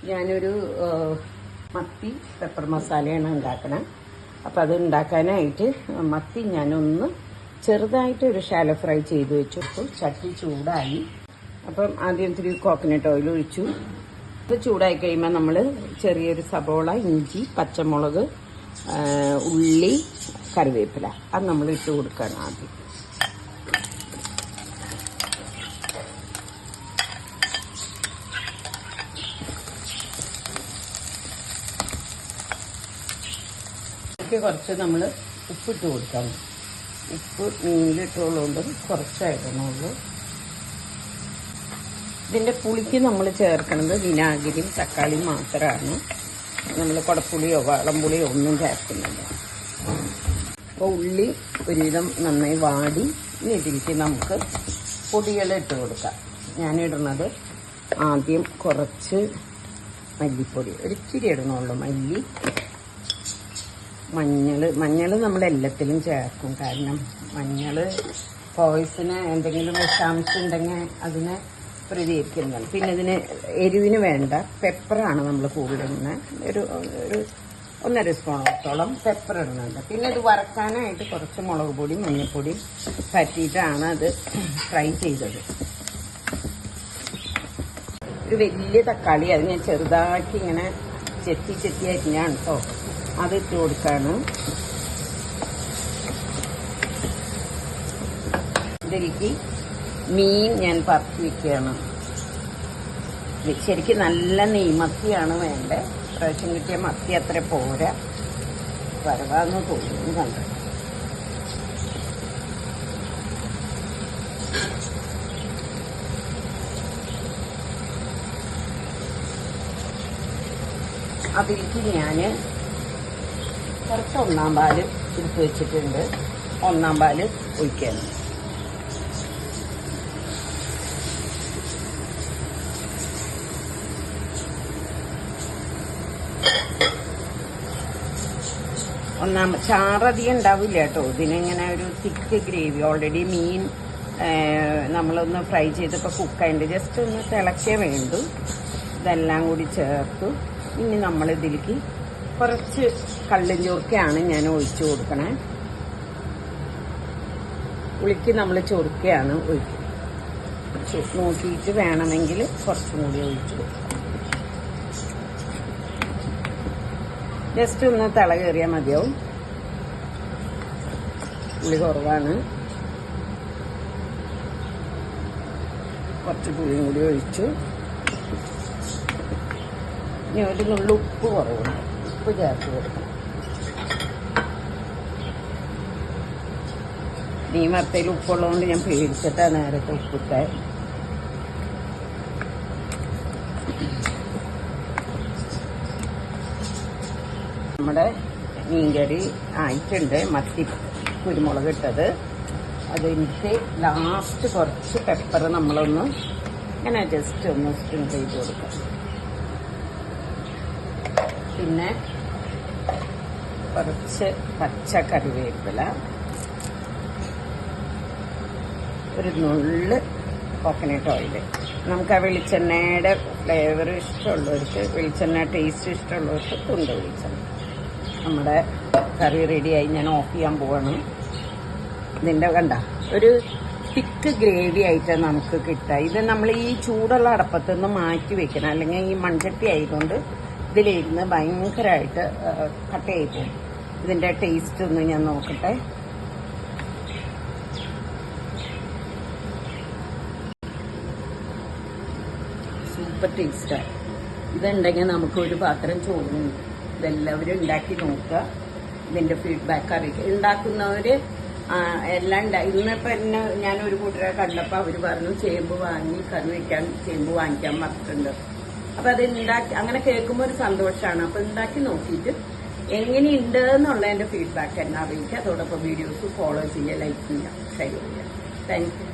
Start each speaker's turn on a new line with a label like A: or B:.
A: ഞാനൊരു മത്തി പെപ്പർ മസാലയാണ് ഉണ്ടാക്കണം. അപ്പോൾ അത് ഉണ്ടാക്കാനായിട്ട് മത്തി ഞാനൊന്ന് ചെറുതായിട്ട് ഒരു ഷാലോ ഫ്രൈ ചെയ്ത് വെച്ചു. ചട്ടി ചൂടായി. അപ്പം ആദ്യം ഇത്തിരി കോക്കനട്ട് ഓയിൽ ഒഴിച്ചു. ഇത് ചൂടായി കഴിയുമ്പോൾ നമ്മൾ ചെറിയൊരു സബോള, ഇഞ്ചി, പച്ചമുളക്, ഉള്ളി, കറിവേപ്പില അത് നമ്മൾ ഇട്ട് കൊടുക്കണം ആദ്യം. കുറച്ച് നമ്മൾ ഉപ്പിട്ട് കൊടുക്കാം. ഉപ്പ് മീനിലിട്ടുള്ളതുകൊണ്ട് കുറച്ചായിടണുള്ളൂ. ഇതിൻ്റെ പുളിക്ക് നമ്മൾ ചേർക്കുന്നത് വിനാഗിരിയും തക്കാളിയും മാത്രമാണ്. നമ്മൾ കുടപ്പുളിയോ വാളംപുളിയോ ഒന്നും ചേർക്കുന്നില്ല. അപ്പോൾ ഉള്ളി ഒരുവിധം നന്നായി വാടി ഇതിലേക്ക് നമുക്ക് പൊടികൾ ഇട്ട് കൊടുക്കാം. ഞാനിടുന്നത് ആദ്യം കുറച്ച് മല്ലിപ്പൊടി, ഒരിച്ചിരി ഇടണുള്ളൂ. മഞ്ഞൾ നമ്മൾ എല്ലാത്തിലും ചേർക്കും. കാരണം മഞ്ഞൾ പോയ്സന് എന്തെങ്കിലും വിഷാംശം ഉണ്ടെങ്കിൽ അതിനെ പ്രതികരിക്കുന്നതാണ്. പിന്നെ ഇതിന് എരിവിന് വേണ്ട പെപ്പറാണ് നമ്മൾ കൂടുതലിടുന്നത്. ഒരു 1.5 സ്പൂണോളം പെപ്പർ ഇടുന്നുണ്ട്. പിന്നെ ഇത് വറക്കാനായിട്ട് കുറച്ച് മുളക് പൊടി, മഞ്ഞൾപ്പൊടി പറ്റിയിട്ടാണ് അത് ഫ്രൈ ചെയ്തത്. ഒരു വലിയ തക്കാളി അത് ഞാൻ ചെറുതാക്കി ഇങ്ങനെ ചെത്തി അരിഞ്ഞാണ് കേട്ടോ. അത് ഇട്ട് കൊടുക്കാണ്. ഇതിലേക്ക് മീൻ ഞാൻ പറിച്ച് വയ്ക്കുകയാണ്. ശരിക്കും നല്ല നെയ്മത്തിയാണ് വേണ്ടത്. പ്രാവശ്യം കിട്ടിയ മത്തി അത്ര പോരാ, വരവാന്ന് തോന്നുന്നു കണ്ടത്. അതിലേക്ക് ഞാൻ കുറച്ച് 1-ാം പാല് എടുത്ത് വെച്ചിട്ടുണ്ട്. 1-ാം പാല് ഒഴിക്കുകയാണ്. ചാറധികം ഉണ്ടാവില്ല കേട്ടോ. ഇതിനിങ്ങനെ ഒരു തിക്ക് ഗ്രേവി. ഓൾറെഡി മീൻ നമ്മളൊന്ന് ഫ്രൈ ചെയ്തപ്പോൾ കുക്കായിട്ട് ജസ്റ്റ് ഒന്ന് തിളച്ചേ വേണ്ടു. ഇതെല്ലാം കൂടി ചേർത്തു. ഇനി നമ്മളിതിലേക്ക് കുറച്ച് കള്ളും ചൊറുക്കയാണ് ഞാൻ ഒഴിച്ചു കൊടുക്കണേ. ഉളിക്ക് നമ്മൾ ചൊറുക്കയാണ് ഒഴിക്കുക. നോക്കിയിട്ട് വേണമെങ്കിൽ കുറച്ചും കൂടി ഒഴിച്ചു കൊടുക്കാം. ജസ്റ്റ് ഒന്ന് തിള കയറിയാൽ മതിയാവും. പുളി കുറവാണ്. കുറച്ച് പുളിയും കൂടി ഒഴിച്ചു. ഇനി ഒരു നുള്ളു ഉപ്പ് കുറവുണ്ട്. ഉപ്പ് ചേർത്ത് കൊടുക്കണം. മീൻ വറുത്തതിൽ ഉപ്പുള്ളതുകൊണ്ട് ഞാൻ പേടിച്ചിട്ടാണ് നേരത്തെ ഉപ്പിട്ടേ. നമ്മുടെ മീൻകറി ആയിട്ടുണ്ട്. മത്തി കുരുമുളക് ഇട്ടത് അതെനിക്ക് ലാസ്റ്റ് കുറച്ച് പെപ്പർ നമ്മളൊന്ന് ഇങ്ങനെ ജസ്റ്റ് ഒന്ന് സ്പ്രിങ് ചെയ്ത് കൊടുക്കാം. പിന്നെ കുറച്ച് പച്ച കറിവേപ്പില, ഒരു നുള്ള് കോക്കനട്ട് ഓയിൽ. നമുക്ക് ആ വെളിച്ചെണ്ണയുടെ ഫ്ലേവർ ഇഷ്ടമുള്ളവർക്ക്, വെളിച്ചെണ്ണ ടേസ്റ്റ് ഇഷ്ടമുള്ളവർക്ക് തുണ്ട് വെളിച്ചെണ്ണ. നമ്മുടെ കറി റെഡിയായി. ഞാൻ ഓഫ് ചെയ്യാൻ പോവാണ്. ഇതിൻ്റെ കണ്ട ഒരു തിക്ക് ഗ്രേവി ആയിട്ട് നമുക്ക് കിട്ടുക. ഇത് നമ്മൾ ഈ ചൂടുള്ള അടപ്പത്ത് നിന്ന് മാറ്റി വെക്കണം. അല്ലെങ്കിൽ ഈ മൺചട്ടി ആയതുകൊണ്ട് ഇതിലിരുന്ന് ഭയങ്കരമായിട്ട് കട്ടയായി പോകും. ഇതിൻ്റെ ടേസ്റ്റ് ഒന്ന് ഞാൻ നോക്കട്ടെ. സൂപ്പർ ടേസ്റ്റാണ്. ഇതുണ്ടെങ്കിൽ നമുക്കൊരു പാത്രം ചോറുണ്ട്. ഇതെല്ലാവരും ഉണ്ടാക്കി നോക്കുക. ഇതിൻ്റെ ഫീഡ്ബാക്ക് അറിയിക്കുക. ഉണ്ടാക്കുന്നവർ എല്ലാം ഇന്നിപ്പോൾ എന്നെ ഞാനൊരു കൂട്ടരെ കണ്ടപ്പോൾ അവർ പറഞ്ഞു ചേമ്പ് വാങ്ങി കറി വയ്ക്കാൻ ചേമ്പ് വാങ്ങിക്കാൻ മറക്കുന്നുണ്ട്. അപ്പോൾ അത് ഉണ്ടാക്കി അങ്ങനെ കേൾക്കുമ്പോൾ ഒരു സന്തോഷമാണ്. അപ്പോൾ ഉണ്ടാക്കി നോക്കിയിട്ട് എങ്ങനെയുണ്ട് എന്നുള്ളതിൻ്റെ ഫീഡ്ബാക്ക് എന്നെ അറിയിക്കുക. അതോടൊപ്പം വീഡിയോസ് ഫോളോ ചെയ്യുക, ലൈക്ക് ചെയ്യുക, ഷെയർ ചെയ്യുക. Thank you.